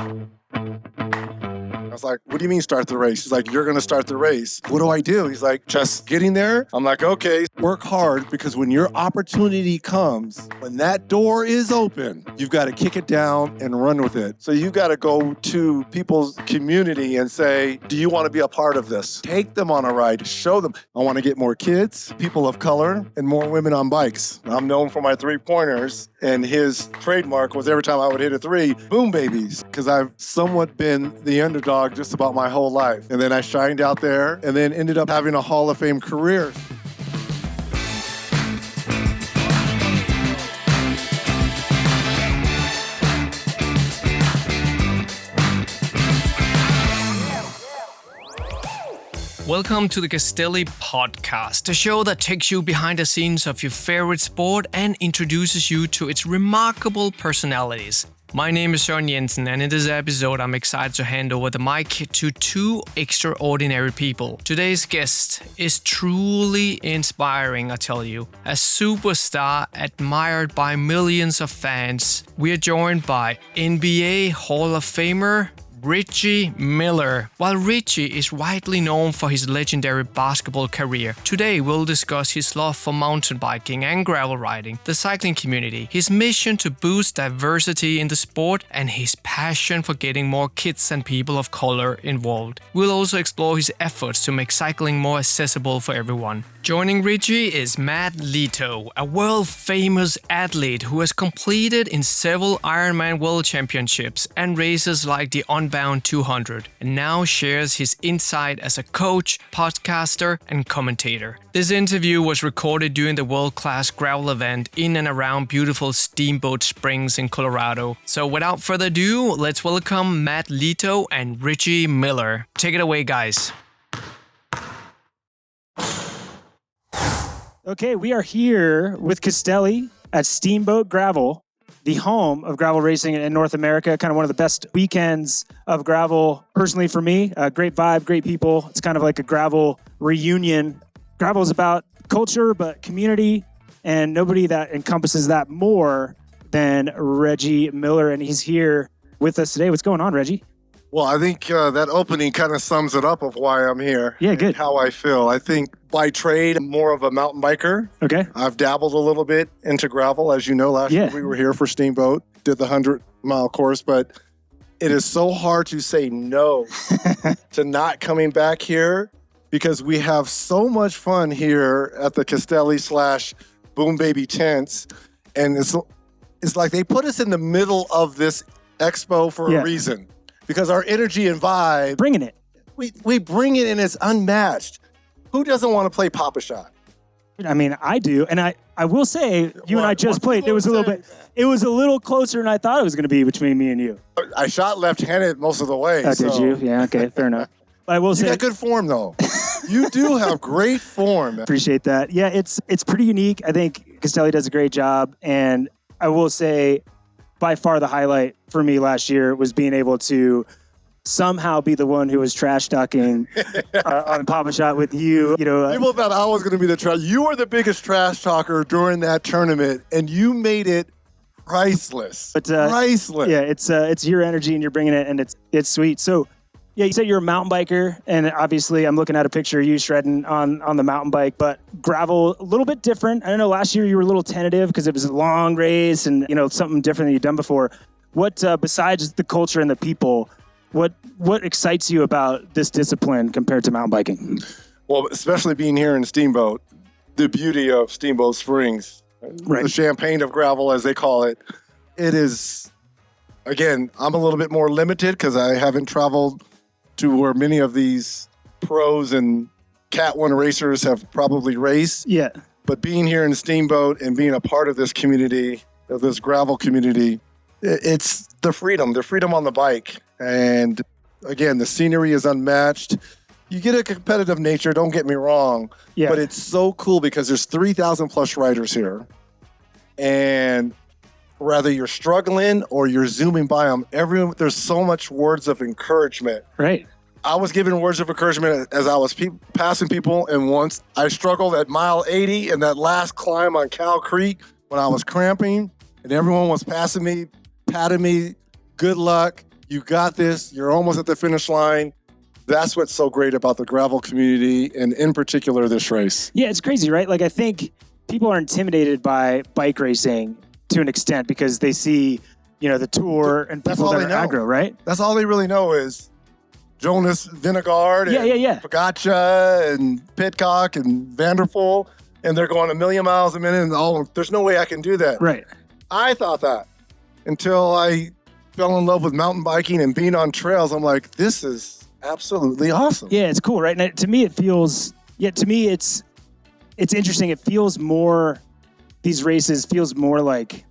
I was like, what do you mean start the race? He's like, you're going to start the race. What do I do? He's like, just getting there. I'm like, okay, work hard, because when your opportunity comes, when that door is open, you've got to kick it down and run with it. So you've got to go to people's community and say, do you want to be a part of this? Take them on a ride, show them. I want to get more kids, people of color, and more women on bikes. I'm known for my 3-pointers, and his trademark was every time I would hit a 3, boom babies, because I've somewhat been the underdog just about my whole life. And then I shined out there and then ended up having a Hall of Fame career. Welcome to the Castelli podcast, the show that takes you behind the scenes of your favorite sport and introduces you to its remarkable personalities. My name is Søren Jensen, and in this episode I'm excited to hand over the mic to two extraordinary people. Today's guest is truly inspiring, I tell you. A superstar admired by millions of fans. We are joined by NBA Hall of Famer Reggie Miller. While Reggie is widely known for his legendary basketball career, today we'll discuss his love for mountain biking and gravel riding, the cycling community, his mission to boost diversity in the sport, and his passion for getting more kids and people of color involved. We'll also explore his efforts to make cycling more accessible for everyone. Joining Reggie is Matt Lieto, a world-famous athlete who has competed in several Ironman World Championships and races like the Unbound 200, and now shares his insight as a coach, podcaster, and commentator. This interview was recorded during the world-class gravel event in and around beautiful Steamboat Springs in Colorado. So without further ado, let's welcome Matt Lieto and Reggie Miller. Take it away, guys. Okay, we are here with Castelli at Steamboat Gravel, the home of gravel racing in North America. Kind of one of the best weekends of gravel, personally for me. Great vibe, great people. It's kind of like a gravel reunion. Gravel is about culture, but community, and nobody that encompasses that more than Reggie Miller, and he's here with us today. What's going on, Reggie? Well, I think that opening kind of sums it up of why I'm here. Yeah, good. How I feel. I think by trade, I'm more of a mountain biker. Okay. I've dabbled a little bit into gravel. As you know, last year we were here for Steamboat, did the 100-mile course, but it is so hard to say no to not coming back here because we have so much fun here at the Castelli / Boom Baby tents. And it's like they put us in the middle of this expo for a reason. Because our energy and vibe, bringing it. We bring it and it's unmatched. Who doesn't want to play Pop-A-Shot? I mean, I do. And I will say, you and I just played. It was a little closer than I thought it was going to be between me and you. I shot left-handed most of the way. Oh, did you? Yeah, okay, fair enough. I will say, you got good form, though. You do have great form. Appreciate that. Yeah, it's pretty unique. I think Castelli does a great job. And I will say, by far the highlight for me last year was being able to somehow be the one who was trash talking on Pop-A-Shot with you. You know, people thought I was going to be the trash. You were the biggest trash talker during that tournament, and you made it priceless. But, priceless. Yeah, it's your energy, and you're bringing it, and it's sweet. So, yeah, you said you're a mountain biker, and obviously I'm looking at a picture of you shredding on the mountain bike, but gravel, a little bit different. I don't know, last year you were a little tentative because it was a long race and, you know, something different than you've done before. What, besides the culture and the people, what excites you about this discipline compared to mountain biking? Well, especially being here in Steamboat, the beauty of Steamboat Springs, the champagne of gravel, as they call it, it is, again, I'm a little bit more limited because I haven't traveled to where many of these pros and Cat 1 racers have probably raced. Yeah. But being here in Steamboat and being a part of this community, of this gravel community, it's the freedom on the bike. And again, the scenery is unmatched. You get a competitive nature, don't get me wrong, but it's so cool because there's 3,000 plus riders here. And whether you're struggling or you're zooming by them, there's so much words of encouragement. Right. I was giving words of encouragement as I was passing people, and once I struggled at mile 80 and that last climb on Cow Creek when I was cramping, and everyone was passing me, patting me, good luck. You got this. You're almost at the finish line. That's what's so great about the gravel community, and in particular, this race. Yeah, it's crazy, right? Like, I think people are intimidated by bike racing to an extent because they see, the Tour and people that are aggro, right? That's all they really know is Jonas Vingegaard and Pogačar and Pidcock and Vanderpool, and they're going a million miles a minute, and there's no way I can do that. Right. I thought that until I fell in love with mountain biking and being on trails. I'm like, this is absolutely awesome. Yeah, it's cool, right? And to me, it's interesting. It feels more, these races feels more like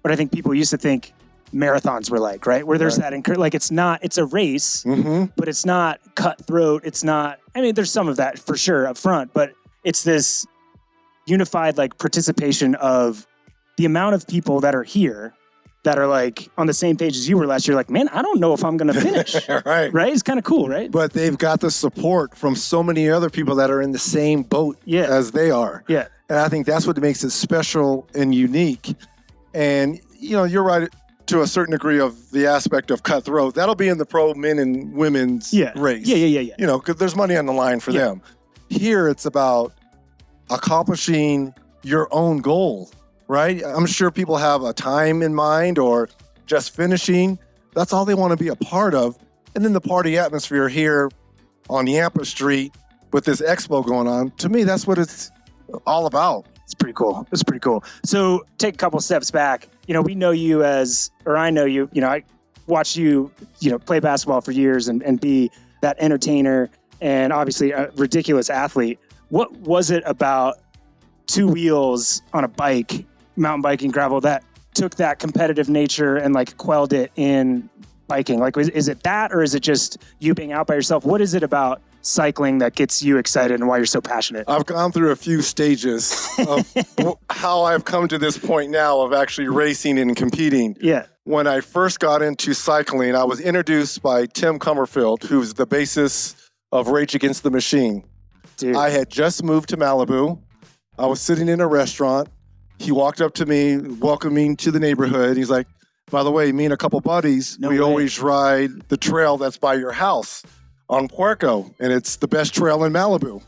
what I think people used to think marathons were like, right? Where there's that, it's a race, but it's not cutthroat. It's not, there's some of that for sure up front, but it's this unified participation of the amount of people that are here that are on the same page as you were last year. Like, man, I don't know if I'm going to finish. Right. It's kind of cool, right? But they've got the support from so many other people that are in the same boat as they are. Yeah. And I think that's what makes it special and unique. And, you're right to a certain degree of the aspect of cutthroat. That'll be in the pro men and women's race. Yeah. Because there's money on the line for them. Here, it's about accomplishing your own goal, right? I'm sure people have a time in mind or just finishing. That's all they want to be a part of. And then the party atmosphere here on Yampa Street with this expo going on, to me, that's what it's all about. It's pretty cool. So take a couple steps back. We know you I know you, I watched you, play basketball for years and be that entertainer and obviously a ridiculous athlete. What was it about two wheels on a bike, mountain biking, gravel, that took that competitive nature and quelled it in biking? Is it that, or is it just you being out by yourself? What is it about cycling that gets you excited and why you're so passionate? I've gone through a few stages of how I've come to this point now of actually racing and competing. Yeah. When I first got into cycling, I was introduced by Tim Comerfield, who's the bassist of Rage Against the Machine. Dude. I had just moved to Malibu. I was sitting in a restaurant. He walked up to me, welcoming to the neighborhood. He's like, by the way, me and a couple buddies, we always ride the trail that's by your house on Puerco, and it's the best trail in Malibu.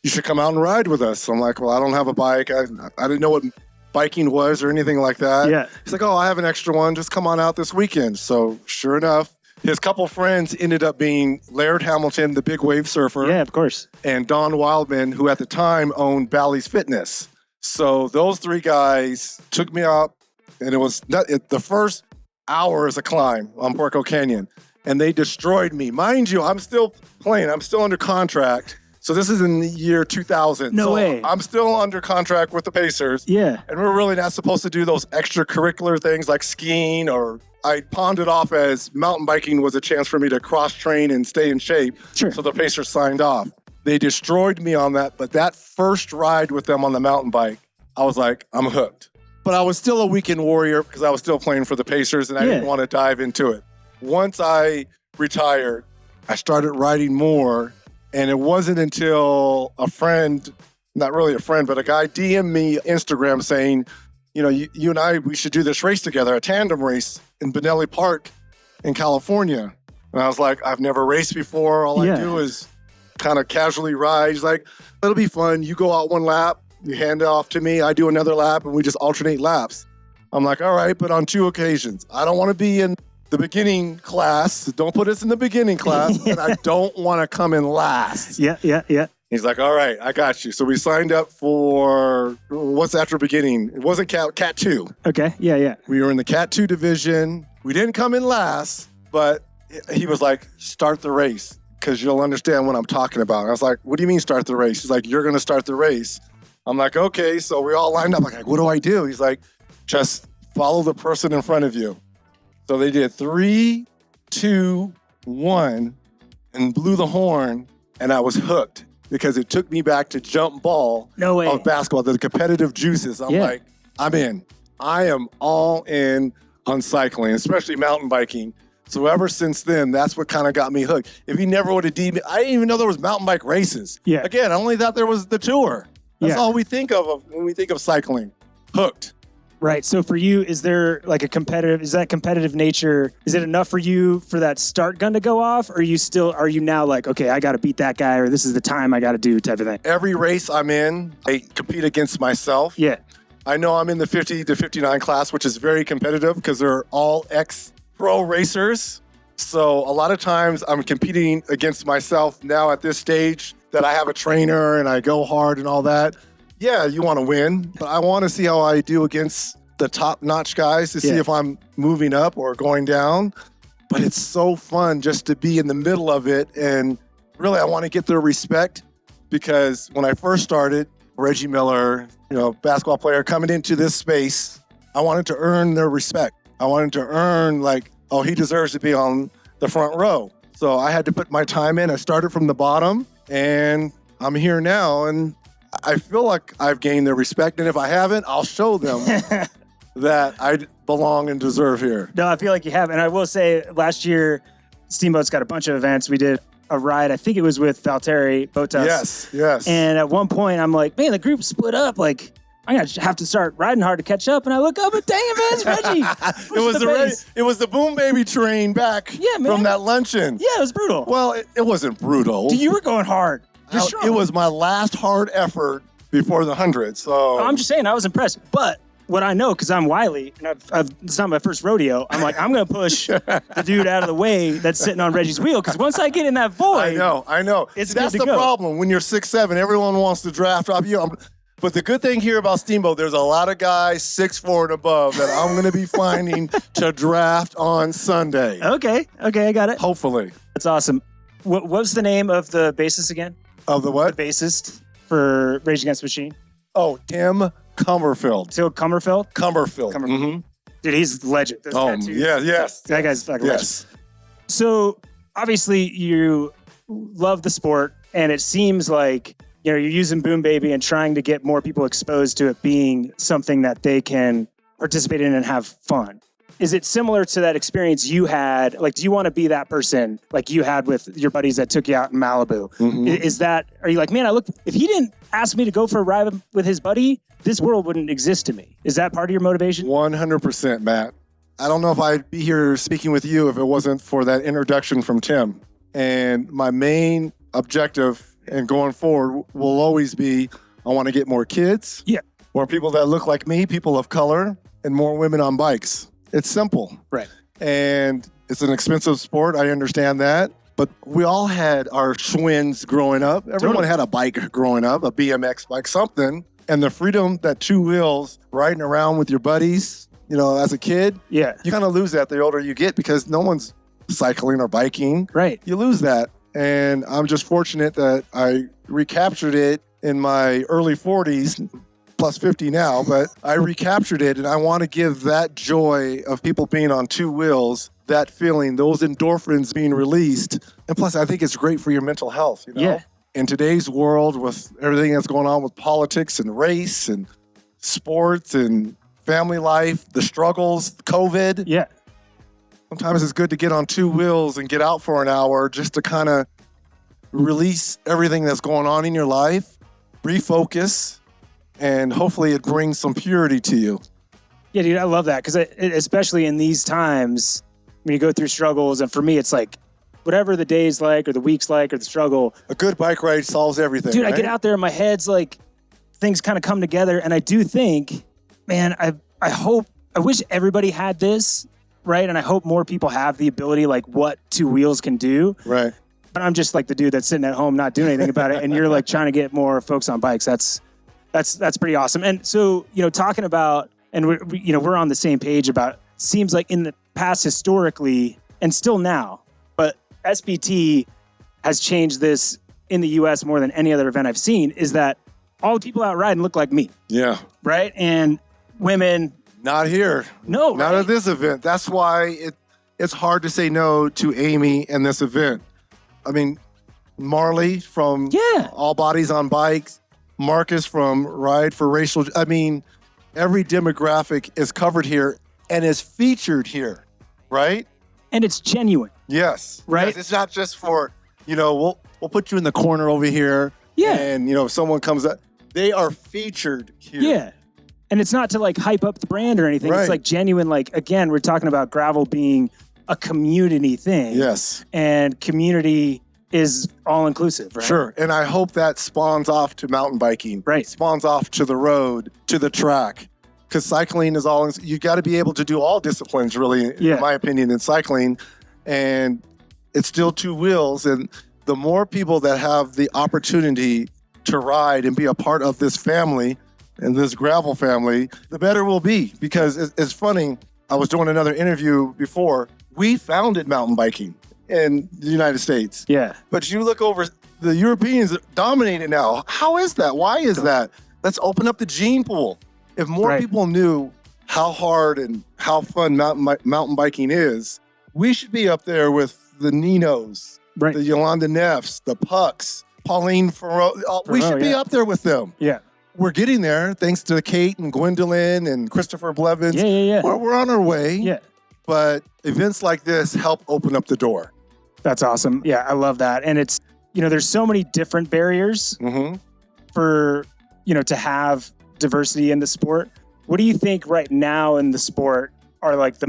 You should come out and ride with us. I'm like, well, I don't have a bike. I didn't know what biking was or anything like that. Yeah. He's like, oh, I have an extra one. Just come on out this weekend. So sure enough, his couple friends ended up being Laird Hamilton, the big wave surfer. Yeah, of course. And Don Wildman, who at the time owned Bally's Fitness. So those three guys took me up, and it was the first hour is a climb on Puerco Canyon. And they destroyed me. Mind you, I'm still playing. I'm still under contract. So this is in the year 2000. No way. I'm still under contract with the Pacers. Yeah. And we're really not supposed to do those extracurricular things like skiing, or I pawned it off as mountain biking was a chance for me to cross-train and stay in shape. Sure. So the Pacers signed off. They destroyed me on that. But that first ride with them on the mountain bike, I was like, I'm hooked. But I was still a weekend warrior because I was still playing for the Pacers, and I didn't want to dive into it. Once I retired, I started riding more, and it wasn't until a friend, not really a friend, but a guy DM'd me Instagram saying, you and I, we should do this race together, a tandem race in Benelli Park in California. And I was like, I've never raced before. All I do is kind of casually ride. He's like, it'll be fun. You go out one lap, you hand it off to me, I do another lap, and we just alternate laps. I'm like, all right, but on 2 occasions. I don't want to be in the beginning class. Don't put us in the beginning class. And I don't want to come in last. Yeah. He's like, all right, I got you. So we signed up for what's after beginning. It wasn't Cat 2. Okay. Yeah. We were in the Cat 2 division. We didn't come in last, but he was like, start the race because you'll understand what I'm talking about. I was like, what do you mean start the race? He's like, you're going to start the race. I'm like, okay. So we all lined up. Like, what do I do? He's like, just follow the person in front of you. So they did 3, 2, 1 and blew the horn, and I was hooked because it took me back to jump ball of basketball, the competitive juices. I'm like, I'm in. I am all in on cycling, especially mountain biking. So ever since then, that's what kind of got me hooked. If he never would have DM'd me, I didn't even know there was mountain bike races. Yeah. Again, I only thought there was the Tour. That's all we think of when we think of cycling. Hooked. Right. So for you, is there like is that competitive nature, is it enough for you for that start gun to go off? Or are you now like, okay, I got to beat that guy, or this is the time I got to do type of thing? Every race I'm in, I compete against myself. Yeah. I know I'm in the 50 to 59 class, which is very competitive because they're all ex-pro racers. So a lot of times I'm competing against myself now at this stage that I have a trainer and I go hard and all that. Yeah, you want to win, but I want to see how I do against the top-notch guys to see if I'm moving up or going down. But it's so fun just to be in the middle of it. And really, I want to get their respect because when I first started, Reggie Miller, basketball player coming into this space, I wanted to earn their respect. I wanted to earn he deserves to be on the front row. So I had to put my time in. I started from the bottom and I'm here now. And I feel like I've gained their respect, and if I haven't, I'll show them that I belong and deserve here. No, I feel like you have. And I will say, last year, Steamboat's got a bunch of events. We did a ride, I think it was with Valtteri Bottas. Yes. And at one point, I'm like, man, the group split up. Like, I'm going to have to start riding hard to catch up. And I look up and dang it, man, it's Reggie. It was the Boom Baby train back from that luncheon. Yeah, it was brutal. Well, it wasn't brutal. Dude, you were going hard. It was my last hard effort before the 100. So I'm just saying, I was impressed. But what I know, because I'm wily, and it's not my first rodeo, I'm like, I'm going to push the dude out of the way that's sitting on Reggie's wheel. Because once I get in that void, I know. That's the problem. When you're 6'7", everyone wants to draft off you. But the good thing here about Steamboat, there's a lot of guys 6'4" and above that I'm going to be finding to draft on Sunday. Okay, I got it. Hopefully. That's awesome. What was the name of the bassist again? Of the what? The bassist for Rage Against the Machine. Oh, Tim Cumberfield. Till Cumberfield? Cumberfield. Mm-hmm. Dude, he's a legend. Yes. That guy's fucking yes. legend. So, obviously, you love the sport, and it seems like you're using Boom Baby and trying to get more people exposed to it being something that they can participate in and have fun. Is it similar to that experience you had? Like, do you want to be that person like you had with your buddies that took you out in Malibu? Mm-hmm. Are you like, man, if he didn't ask me to go for a ride with his buddy, this world wouldn't exist to me. Is that part of your motivation? 100%, Matt. I don't know if I'd be here speaking with you if it wasn't for that introduction from Tim. And my main objective and going forward will always be, I want to get more kids, more people that look like me, people of color, and more women on bikes. It's simple. Right. And it's an expensive sport. I understand that. But we all had our Schwinn's growing up. Everyone had a bike growing up, a BMX bike, something. And the freedom that 2 wheels riding around with your buddies, as a kid, you kind of lose that the older you get because no one's cycling or biking. Right. You lose that. And I'm just fortunate that I recaptured it in my early 40s. Plus 50 now, but I recaptured it, and I want to give that joy of people being on 2 wheels, that feeling, those endorphins being released. And plus, I think it's great for your mental health. Yeah. In today's world, with everything that's going on with politics and race and sports and family life, the struggles, COVID. Yeah. Sometimes it's good to get on 2 wheels and get out for an hour just to kind of release everything that's going on in your life, refocus. And hopefully it brings some purity to you. Yeah, dude, I love that. Because especially in these times, when you go through struggles, and for me, it's like, whatever the day's like, or the week's like, or the struggle. A good bike ride solves everything, dude, right? I get out there and my head's like, things kind of come together. And I do think, man, I wish everybody had this, right? And I hope more people have the ability, like what 2 wheels can do. Right. But I'm just like the dude that's sitting at home not doing anything about it. And you're like trying to get more folks on bikes. That's pretty awesome. And so, talking about, and we're on the same page about, seems like in the past historically, and still now, but SBT has changed this in the US more than any other event I've seen, is that all the people out riding look like me. Yeah. Right? And women. Not here. No, Not at this event. That's why it's hard to say no to Amy and this event. I mean, Marley from All Bodies on Bikes, Marcus from Ride for Racial. I mean, every demographic is covered here and is featured here, right? And it's genuine. Yes. Right? Yes, it's not just for, we'll put you in the corner over here. Yeah. And, if someone comes up, they are featured here. Yeah. And it's not to like hype up the brand or anything. Right. It's like genuine, like, again, we're talking about gravel being a community thing. Yes. And community is all inclusive, right? Sure. And I hope that spawns off to mountain biking. Right. Spawns off to the road, to the track. Because cycling is all, you got to be able to do all disciplines, really, in my opinion, in cycling. And it's still two wheels. And the more people that have the opportunity to ride and be a part of this family and this gravel family, the better we'll be. Because it's funny, I was doing another interview before. We founded mountain biking in the United States. Yeah. But you look over, the Europeans dominate it now. How is that? Why is that? Let's open up the gene pool. If more people knew how hard and how fun mountain biking is, we should be up there with the Ninos, the Yolanda Neffs, the Pucks, Pauline Ferreau. We should be up there with them. Yeah. We're getting there thanks to Kate and Gwendolyn and Christopher Blevins. Yeah. We're on our way. Yeah. But events like this help open up the door. That's awesome. Yeah, I love that. And it's, there's so many different barriers for, to have diversity in the sport. What do you think right now in the sport are like the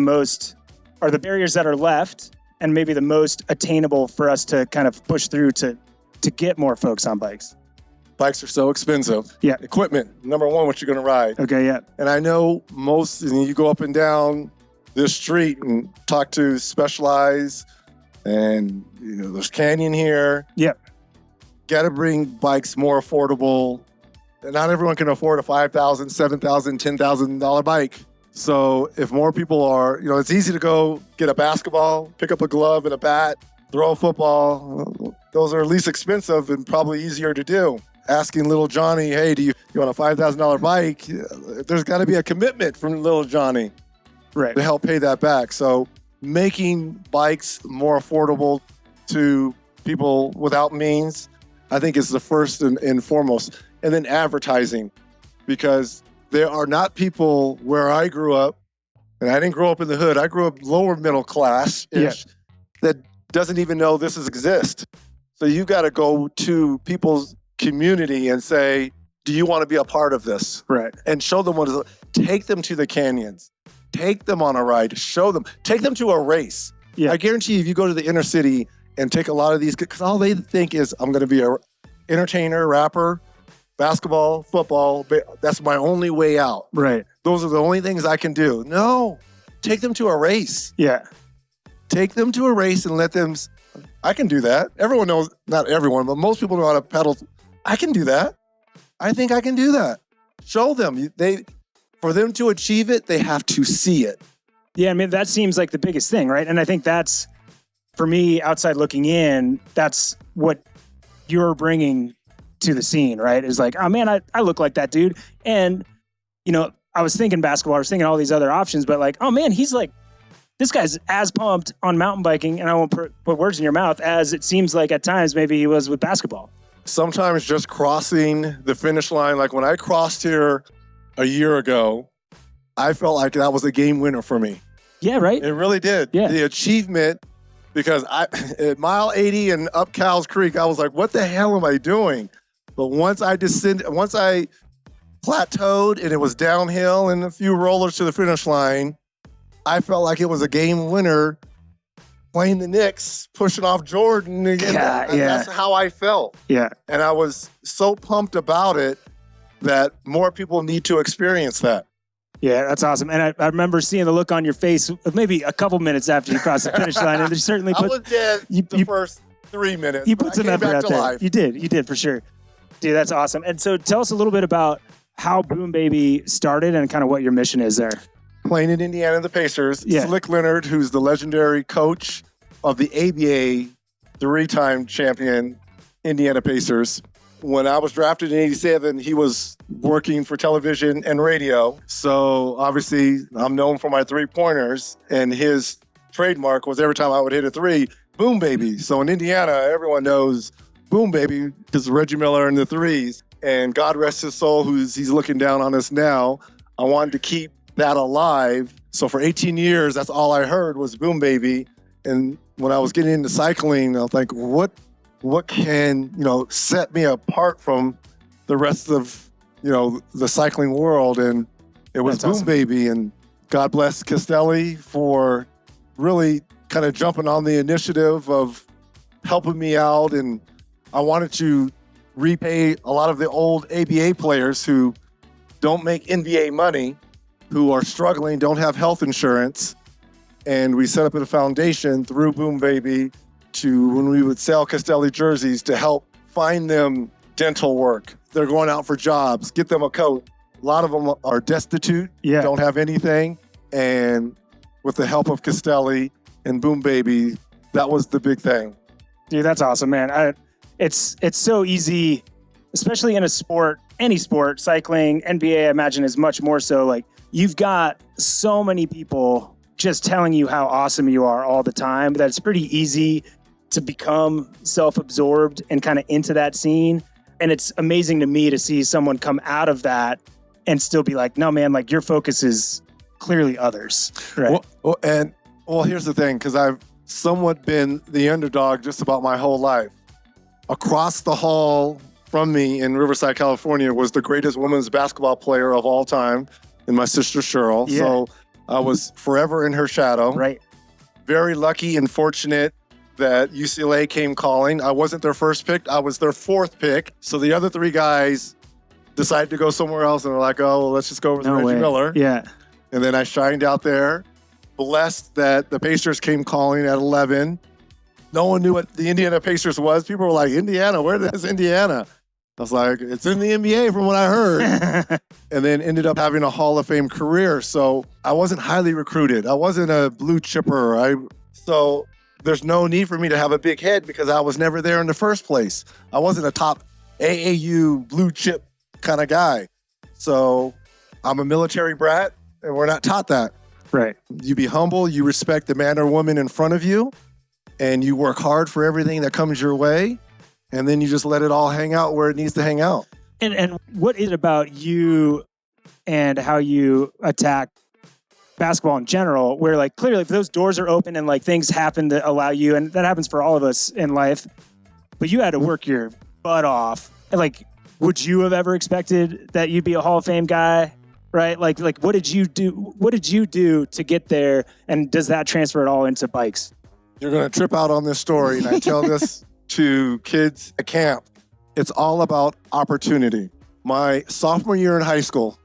barriers that are left and maybe the most attainable for us to kind of push through to get more folks on bikes? Bikes are so expensive. Yeah. Equipment, number one, what you're going to ride. Okay, yeah. And I know you go up and down this street and talk to Specialized and, there's Canyon here. Yep. Got to bring bikes more affordable. And not everyone can afford a $5,000, $7,000, $10,000 bike. So if more people are, it's easy to go get a basketball, pick up a glove and a bat, throw a football. Those are least expensive and probably easier to do. Asking little Johnny, hey, do you want a $5,000 bike? There's got to be a commitment from little Johnny to help pay that back. So making bikes more affordable to people without means, I think is the first and foremost. And then advertising, because there are not people where I grew up, and I didn't grow up in the hood. I grew up lower middle class-ish that doesn't even know this exists. So you got to go to people's community and say, do you want to be a part of this? Right. And show them what is it. Take them to the canyons. Take them on a ride. Show them. Take them to a race. Yeah. I guarantee you, if you go to the inner city and take a lot of these, because all they think is, I'm going to be an entertainer, rapper, basketball, football, that's my only way out. Right. Those are the only things I can do. No, take them to a race. Yeah. Take them to a race and let them, I can do that. Everyone knows, not everyone, but most people know how to pedal. I can do that. I think I can do that. Show them. For them to achieve it, they have to see it. Yeah, I mean, that seems like the biggest thing, right? And I think that's, for me, outside looking in, that's what you're bringing to the scene, right? Is like, oh man, I look like that dude. And, I was thinking basketball, I was thinking all these other options, but like, oh man, he's like, this guy's as pumped on mountain biking, and I won't put words in your mouth, as it seems like at times maybe he was with basketball. Sometimes just crossing the finish line, like when I crossed here a year ago, I felt like that was a game winner for me. Yeah, right? It really did. Yeah. The achievement, because at mile 80 and up Cowles Creek, I was like, what the hell am I doing? But once I plateaued and it was downhill and a few rollers to the finish line, I felt like it was a game winner playing the Knicks, pushing off Jordan. And that's how I felt. Yeah. And I was so pumped about it that more people need to experience that. Yeah, that's awesome. And I remember seeing the look on your face maybe a couple minutes after you crossed the finish line. And you certainly I was dead the first 3 minutes. You put some effort out there. Life. You did for sure. Dude, that's awesome. And so tell us a little bit about how Boom Baby started and kind of what your mission is there. Playing in Indiana, the Pacers. Slick Leonard, who's the legendary coach of the ABA 3-time champion Indiana Pacers. When I was drafted in 87, he was working for television and radio. So obviously I'm known for my 3-pointers, and his trademark was every time I would hit a 3, Boom Baby. So in Indiana, everyone knows Boom Baby because Reggie Miller and the 3s. And God rest his soul, he's looking down on us now. I wanted to keep that alive. So for 18 years, that's all I heard was Boom Baby. And when I was getting into cycling, I was like, what can, set me apart from the rest of, the cycling world? And It was That's Boom awesome. Baby, and God bless Castelli for really kind of jumping on the initiative of helping me out. And I wanted to repay a lot of the old ABA players who don't make NBA money, who are struggling, don't have health insurance. And we set up a foundation through Boom Baby to, when we would sell Castelli jerseys, to help find them dental work. They're going out for jobs, get them a coat. A lot of them are destitute, don't have anything. And with the help of Castelli and Boom Baby, that was the big thing. Dude, that's awesome, man. It's so easy, especially in a sport, any sport, cycling, NBA, I imagine is much more so. Like, you've got so many people just telling you how awesome you are all the time that it's pretty easy to become self-absorbed and kind of into that scene. And it's amazing to me to see someone come out of that and still be like, no, man, like your focus is clearly others. Right. Well, here's the thing, because I've somewhat been the underdog just about my whole life. Across the hall from me in Riverside, California, was the greatest women's basketball player of all time, and my sister Cheryl. Yeah. So I was forever in her shadow. Right. Very lucky and fortunate that UCLA came calling. I wasn't their first pick. I was their fourth pick. So the other three guys decided to go somewhere else, and they're like, oh, well, let's just go with Reggie Miller. Yeah. And then I shined out there. Blessed that the Pacers came calling at 11. No one knew what the Indiana Pacers was. People were like, Indiana, where is Indiana? I was like, it's in the NBA from what I heard. And then ended up having a Hall of Fame career. So I wasn't highly recruited. I wasn't a blue chipper. So there's no need for me to have a big head because I was never there in the first place. I wasn't a top AAU blue chip kind of guy. So I'm a military brat, and we're not taught that. Right. You be humble, you respect the man or woman in front of you, and you work hard for everything that comes your way, and then you just let it all hang out where it needs to hang out. And what is it about you and how you attack basketball in general, where like clearly if those doors are open and like things happen that allow you, and that happens for all of us in life, but you had to work your butt off. And like, would you have ever expected that you'd be a Hall of Fame guy? Right? Like what did you do? What did you do to get there? And does that transfer at all into bikes? You're going to trip out on this story, and I tell this to kids at camp. It's all about opportunity. My sophomore year in high school,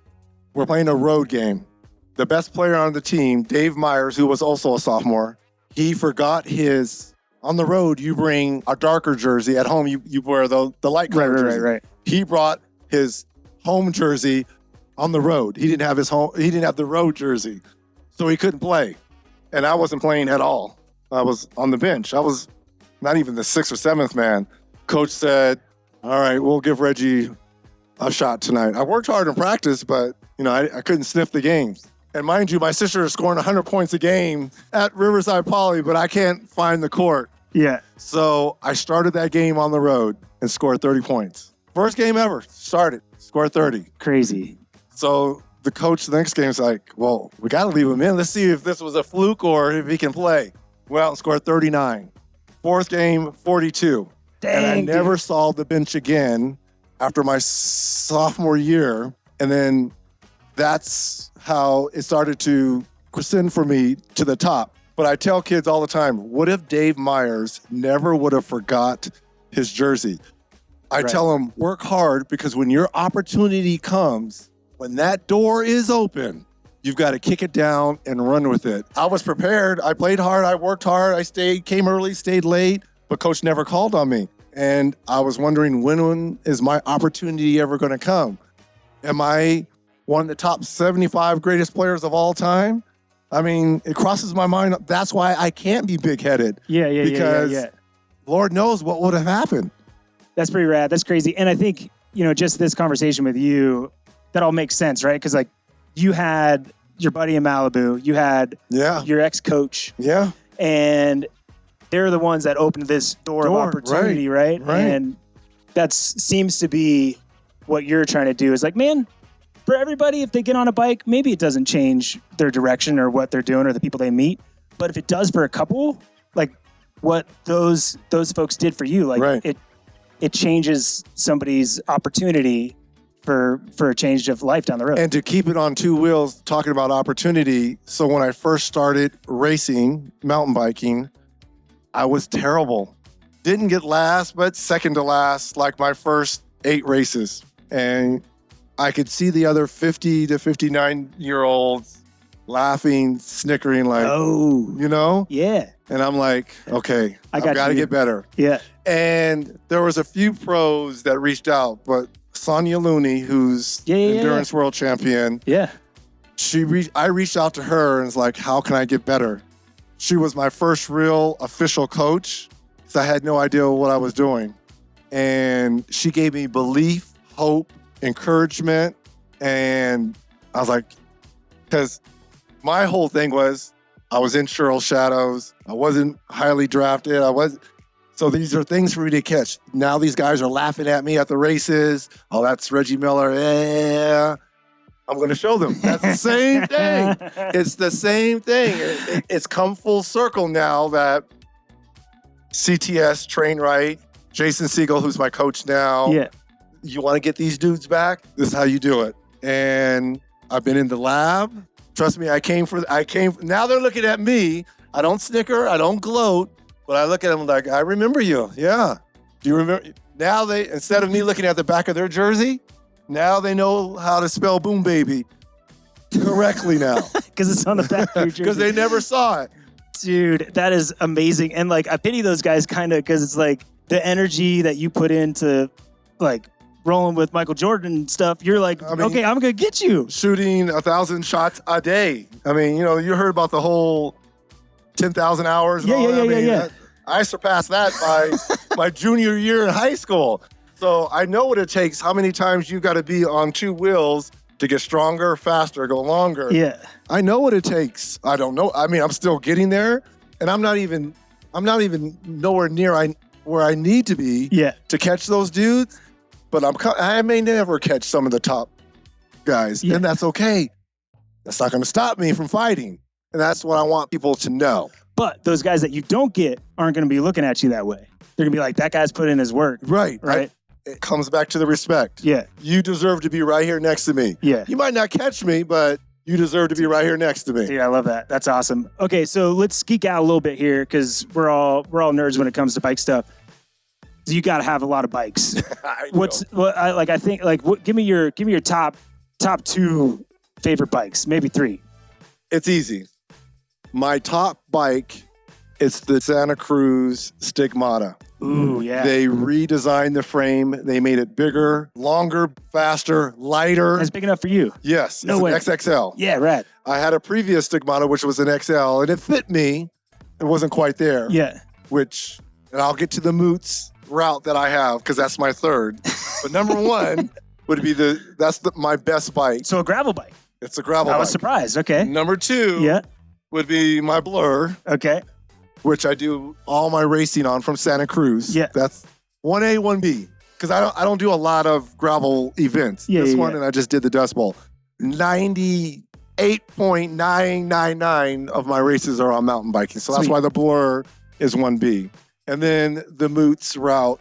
we're playing a road game. The best player on the team, Dave Myers, who was also a sophomore, he forgot his, on the road, you bring a darker jersey. At home, you wear the light color jersey. Right. He brought his home jersey on the road. He didn't have the road jersey, so he couldn't play. And I wasn't playing at all. I was on the bench. I was not even the 6th or 7th man. Coach said, all right, we'll give Reggie a shot tonight. I worked hard in practice, but I couldn't sniff the games. And mind you, my sister is scoring 100 points a game at Riverside Poly, but I can't find the court. Yeah. So I started that game on the road and scored 30 points. First game ever, scored 30. Crazy. So the coach the next game is like, well, we got to leave him in. Let's see if this was a fluke or if he can play. Well, scored 39. Fourth game, 42. Dang, and I never saw the bench again after my sophomore year. And then that's how it started to crescend for me to the top. But I tell kids all the time, what if Dave Myers never would have forgot his jersey? I tell them, work hard, because when your opportunity comes, when that door is open, you've got to kick it down and run with it. I was prepared. I played hard. I worked hard. came early, stayed late, but coach never called on me. And I was wondering, when is my opportunity ever going to come? Am I one of the top 75 greatest players of all time? I mean, it crosses my mind. That's why I can't be big-headed. Because Lord knows what would have happened. That's pretty rad. That's crazy. And I think, just this conversation with you, that all makes sense, right? Because like you had your buddy in Malibu, you had your ex-coach. Yeah. And they're the ones that opened this door of opportunity, right? And that seems to be what you're trying to do is like, man, for everybody, if they get on a bike, maybe it doesn't change their direction or what they're doing or the people they meet. But if it does for a couple, like what those folks did for you, like it changes somebody's opportunity for a change of life down the road. And to keep it on two wheels, talking about opportunity. So when I first started racing, mountain biking, I was terrible. Didn't get last, but second to last, like my first 8 races. And I could see the other 50 to 59-year-olds laughing, snickering, like, you know? Yeah. And I'm like, okay, I've got to get better. Yeah. And there was a few pros that reached out, but Sonia Looney, who's endurance world champion. Yeah. I reached out to her and was like, how can I get better? She was my first real official coach, so I had no idea what I was doing. And she gave me belief, hope, encouragement. And I was like, because my whole thing was, I was in Cheryl's shadows. I wasn't highly drafted. So these are things for me to catch. Now these guys are laughing at me at the races. Oh, that's Reggie Miller. Yeah. I'm going to show them. That's the same thing. It's the same thing. It's come full circle now that CTS, Train Right, Jason Siegel, who's my coach now. Yeah. You want to get these dudes back? This is how you do it. And I've been in the lab. Trust me, now they're looking at me. I don't snicker, I don't gloat, but I look at them like, I remember you. Yeah. Do you remember? Now instead of me looking at the back of their jersey, now they know how to spell Boom Baby correctly now. Because it's on the back of your jersey. Because they never saw it. Dude, that is amazing. And like, I pity those guys kind of because it's like the energy that you put into like rolling with Michael Jordan and stuff, you're like, okay, I'm going to get you. Shooting 1,000 shots a day. I mean, you heard about the whole 10,000 hours. Yeah. I surpassed that by my junior year in high school. So I know what it takes, how many times you got to be on two wheels to get stronger, faster, go longer. Yeah. I know what it takes. I don't know. I mean, I'm still getting there, and I'm not even nowhere near where I need to be to catch those dudes. But I may never catch some of the top guys, and that's okay. That's not going to stop me from fighting, and that's what I want people to know. But those guys that you don't get aren't going to be looking at you that way. They're going to be like, that guy's put in his work. Right. It comes back to the respect. Yeah. You deserve to be right here next to me. Yeah. You might not catch me, but you deserve to be right here next to me. Yeah, I love that. That's awesome. Okay, so let's geek out a little bit here because we're all nerds when it comes to bike stuff. You got to have a lot of bikes. Give me your top 2 favorite bikes, maybe 3. It's easy. My top bike is the Santa Cruz Stigmata. Ooh, yeah. They redesigned the frame. They made it bigger, longer, faster, lighter. That's big enough for you? Yes. No way. It's an XXL. Yeah, rad. I had a previous Stigmata, which was an XL, and it fit me. It wasn't quite there. Yeah. And I'll get to the Moots route that I have because that's my third. But number 1 would be my best bike. So a gravel bike. It's a gravel bike. I was surprised. Okay. Number 2 would be my Blur. Okay. Which I do all my racing on from Santa Cruz. Yeah. That's 1A, 1B. Because I don't do a lot of gravel events. This one, and I just did the Dust Bowl. 98.999 of my races are on mountain biking. So that's why the Blur is 1B. And then the Moots route,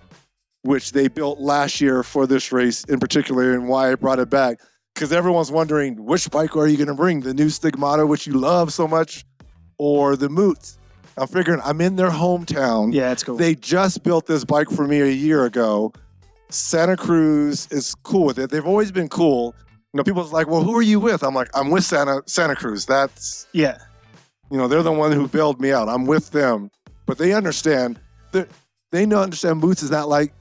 which they built last year for this race in particular, and why I brought it back. Because everyone's wondering, which bike are you going to bring? The new Stigmata, which you love so much, or the Moots? I'm figuring I'm in their hometown. Yeah, it's cool. They just built this bike for me a year ago. Santa Cruz is cool with it. They've always been cool. People's like, well, who are you with? I'm like, I'm with Santa Cruz. That's, they're the one who bailed me out. I'm with them. But they understand. They understand Boots is not like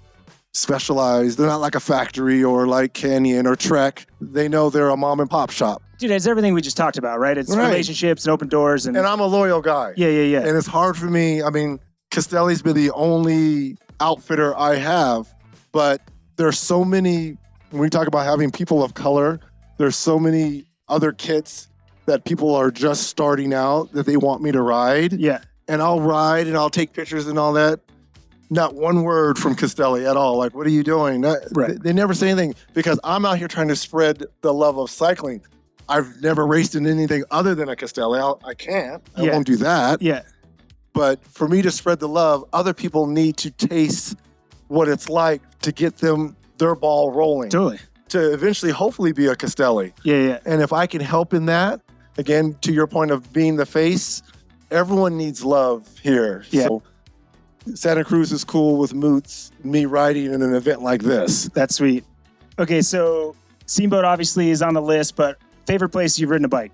Specialized. They're not like a factory or like Canyon or Trek. They know they're a mom and pop shop. Dude, it's everything we just talked about, right? It's relationships and open doors. And I'm a loyal guy. Yeah. And it's hard for me. I mean, Castelli's been the only outfitter I have, but there's so many, when we talk about having people of color, there's so many other kits that people are just starting out that they want me to ride. Yeah. And I'll ride and I'll take pictures and all that. Not one word from Castelli at all. Like, what are you doing? They never say anything because I'm out here trying to spread the love of cycling. I've never raced in anything other than a Castelli. I can't. I won't do that. Yeah. But for me to spread the love, other people need to taste what it's like to get their ball rolling. Totally. to eventually, hopefully, be a Castelli. Yeah. And if I can help in that, again, to your point of being the face, everyone needs love here. Yeah. So Santa Cruz is cool with Moots, me riding in an event like this. That's sweet. Okay, so Steamboat obviously is on the list, but favorite place you've ridden a bike?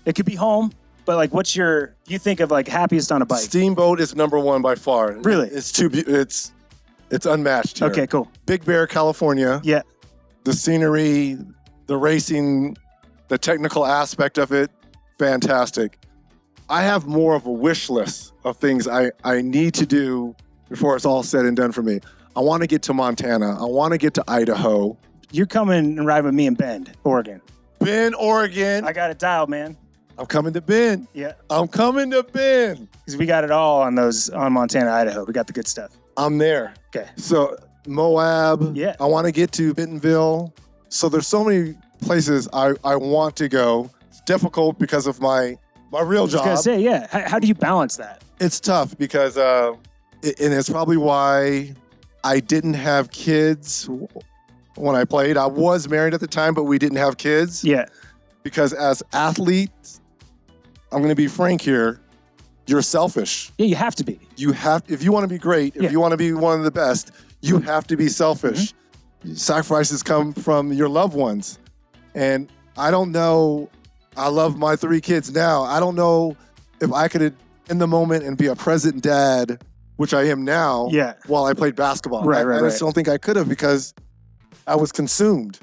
It could be home, but like, what's you think of like happiest on a bike? Steamboat is number one by far. Really? It's unmatched here. Okay, cool. Big Bear, California. Yeah. The scenery, the racing, the technical aspect of it, fantastic. I have more of a wish list of things I need to do before it's all said and done for me. I want to get to Montana. I want to get to Idaho. You're coming and ride with me in Bend, Oregon. Bend, Oregon. I got it dialed, man. I'm coming to Bend. Yeah. I'm coming to Bend. Because we got it all on Montana, Idaho. We got the good stuff. I'm there. Okay. So Moab. Yeah. I want to get to Bentonville. So there's so many places I want to go. It's difficult because of my real job. I was gonna say, yeah. How do you balance that? It's tough because, and it's probably why I didn't have kids when I played. I was married at the time, but we didn't have kids. Yeah. Because as athletes, I'm going to be frank here, you're selfish. Yeah, you have to be. If you want to be great, if you want to be one of the best, you have to be selfish. Mm-hmm. Sacrifices come from your loved ones. And I don't know, I love my 3 kids now. I don't know if I could, in the moment, and be a present dad, which I am now, while I played basketball. Right. I just don't think I could have because I was consumed.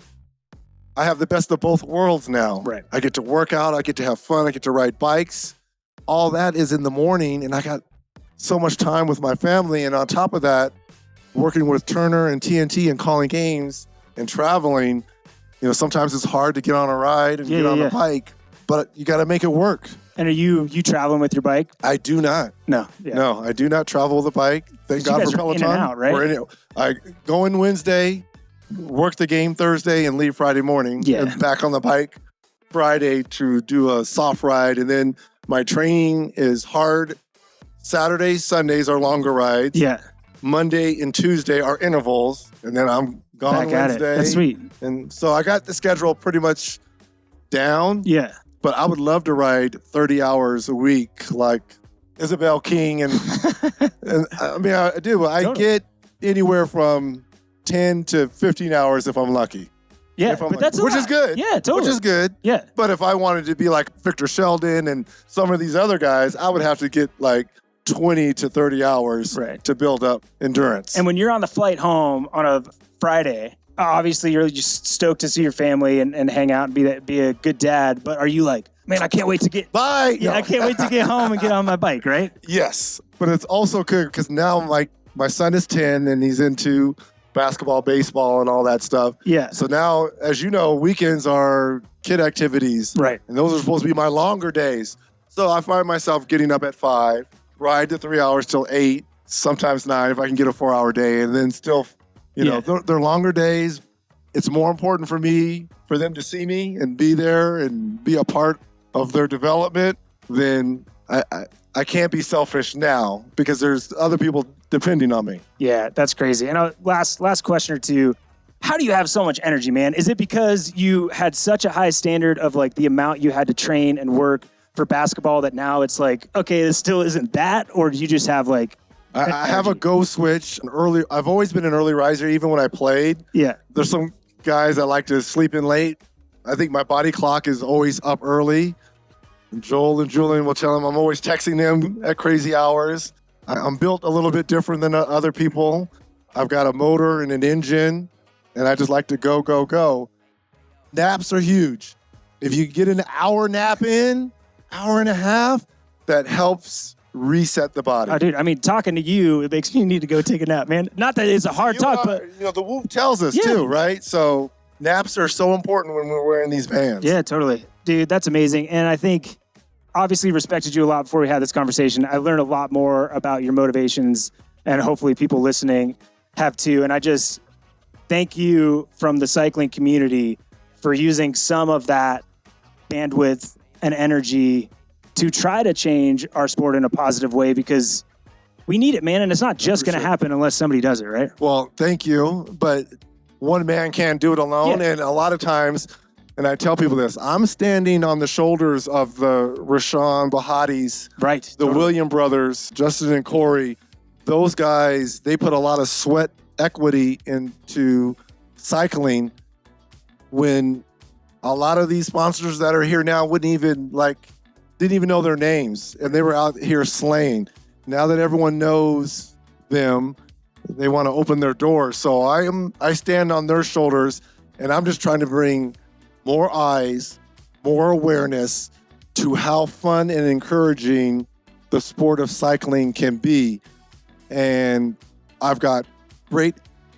I have the best of both worlds now. Right. I get to work out, I get to have fun, I get to ride bikes. All that is in the morning, and I got so much time with my family. And on top of that, working with Turner and TNT and calling games and traveling, sometimes it's hard to get on a ride and get on a bike, but you got to make it work. And are you traveling with your bike? I do not. No. Yeah. No, I do not travel with a bike. Thank God for Peloton. In and out, right? I go in Wednesday, work the game Thursday, and leave Friday morning. Yeah. And back on the bike Friday to do a soft ride. And then my training is hard. Saturdays, Sundays are longer rides. Yeah. Monday and Tuesday are intervals. And then I'm gone back at Wednesday. it. That's sweet. And so I got the schedule pretty much down. Yeah. But I would love to ride 30 hours a week like Isabel King. And I mean, I do. I get anywhere from 10 to 15 hours if I'm lucky. Yeah, but that's which is good. Yeah, totally. Which is good. Yeah. But if I wanted to be like Victor Sheldon and some of these other guys, I would have to get like 20 to 30 hours to build up endurance. And when you're on the flight home on a Friday, obviously you're just stoked to see your family and hang out and be a good dad. But are you like, man, I can't wait to get bye? Yeah, I can't wait to get home and get on my bike, right? Yes, but it's also good because now my son is 10 and he's into basketball, baseball, and all that stuff. Yeah. So now, as you know, weekends are kid activities. Right. And those are supposed to be my longer days. So I find myself getting up at 5, ride to 3 hours till 8, sometimes 9 if I can get a 4-hour day, and then still, they're longer days. It's more important for them to see me and be there and be a part of their development than I can't be selfish now because there's other people depending on me. Yeah, that's crazy. And last question or two. How do you have so much energy, man? Is it because you had such a high standard of like the amount you had to train and work for basketball that now it's like, okay, this still isn't that? Or do you just have like I have a go switch. I've always been an early riser, even when I played. Yeah. There's some guys that like to sleep in late. I think my body clock is always up early. And Joel and Julian will tell them I'm always texting them at crazy hours. I'm built a little bit different than other people. I've got a motor and an engine, and I just like to go, go, go. Naps are huge. If you get an hour nap in, hour and a half, that helps reset the body. Oh, dude, I mean, talking to you, it makes me need to go take a nap, man. Not that it's a hard talk, but the Whoop tells us too, right? So naps are so important when we're wearing these bands. Yeah, totally. Dude, that's amazing. And I think obviously respected you a lot before we had this conversation. I learned a lot more about your motivations, and hopefully people listening have too. And I just thank you from the cycling community for using some of that bandwidth and energy to try to change our sport in a positive way, because we need it, man. And it's not just going to happen unless somebody does it, right? Well, thank you. But one man can't do it alone. Yeah. And a lot of times, and I tell people this, I'm standing on the shoulders of the Rashawn Bahatis, Right. the William brothers, Justin and Corey. Those guys, they put a lot of sweat equity into cycling when a lot of these sponsors that are here now didn't even know their names, and they were out here slaying. Now that everyone knows them, they want to open their doors. So I stand on their shoulders, and I'm just trying to bring more eyes, more awareness to how fun and encouraging the sport of cycling can be. And I've got great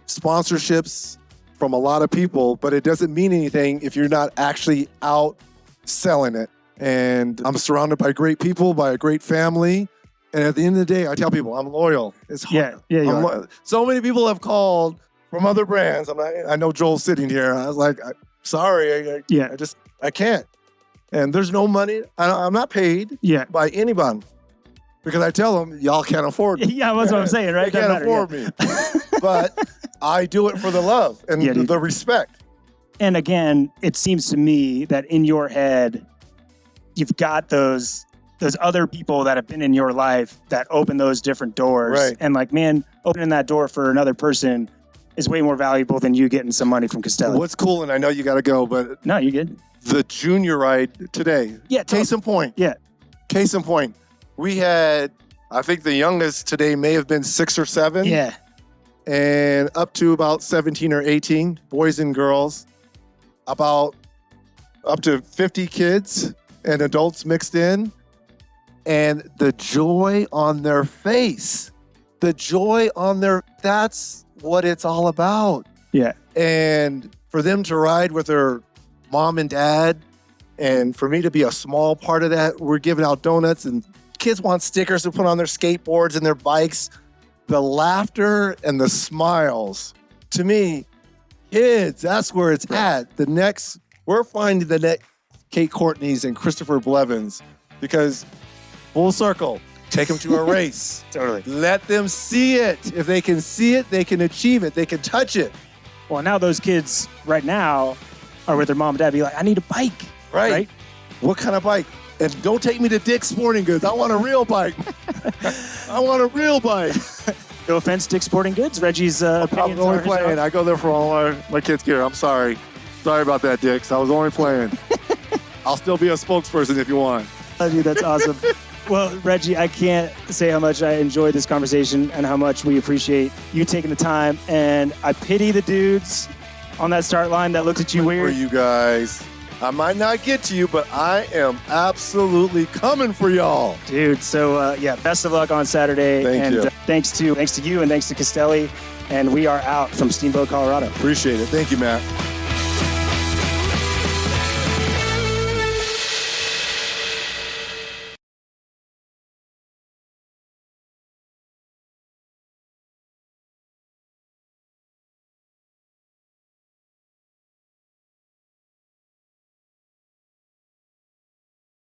sponsorships from a lot of people, but it doesn't mean anything if you're not actually out selling it. And I'm surrounded by great people, by a great family. And at the end of the day, I tell people I'm loyal. It's hard. Yeah, you are. So many people have called from other brands. I know Joel's sitting here. I was like, sorry, I can't. And there's no money. I'm not paid by anyone because I tell them, y'all can't afford me. Yeah, that's what I'm saying, right? They can't afford me. But I do it for the love and the respect. And again, it seems to me that in your head, you've got those other people that have been in your life that open those different doors. Right. And like, man, opening that door for another person is way more valuable than you getting some money from Castelli. What's cool, and I know you got to go, but No, you good. the junior ride today. Yeah. Case in point. Yeah. Case in point. We had, I think the youngest today may have been 6 or 7. Yeah. And up to about 17 or 18, boys and girls. About up to 50 kids and adults mixed in. And the joy on their face, that's what it's all about. Yeah. And for them to ride with their mom and dad, and for me to be a small part of that, we're giving out donuts, and kids want stickers to put on their skateboards and their bikes. The laughter and the smiles, to me, kids, that's where it's at. We're finding the next Kate Courtney's and Christopher Blevins, because full circle, take them to a race. Totally. Let them see it. If they can see it, they can achieve it. They can touch it. Well, now those kids right now are with their mom and dad, be like, I need a bike. Right? What kind of bike? And don't take me to Dick's Sporting Goods. I want a real bike. I want a real bike. No offense, Dick's Sporting Goods. Reggie's I opinions was only are playing. I go there for all my kids' gear. I'm sorry. Sorry about that, Dick's. I was only playing. I'll still be a spokesperson if you want. Love you. That's awesome. Well, Reggie, I can't say how much I enjoyed this conversation and how much we appreciate you taking the time. And I pity the dudes on that start line that looked at you For weird. you guys. I might not get to you, but I am absolutely coming for y'all. Dude, so best of luck on Saturday. Thank you. Thanks to you and thanks to Castelli. And we are out from Steamboat, Colorado. Appreciate it. Thank you, Matt.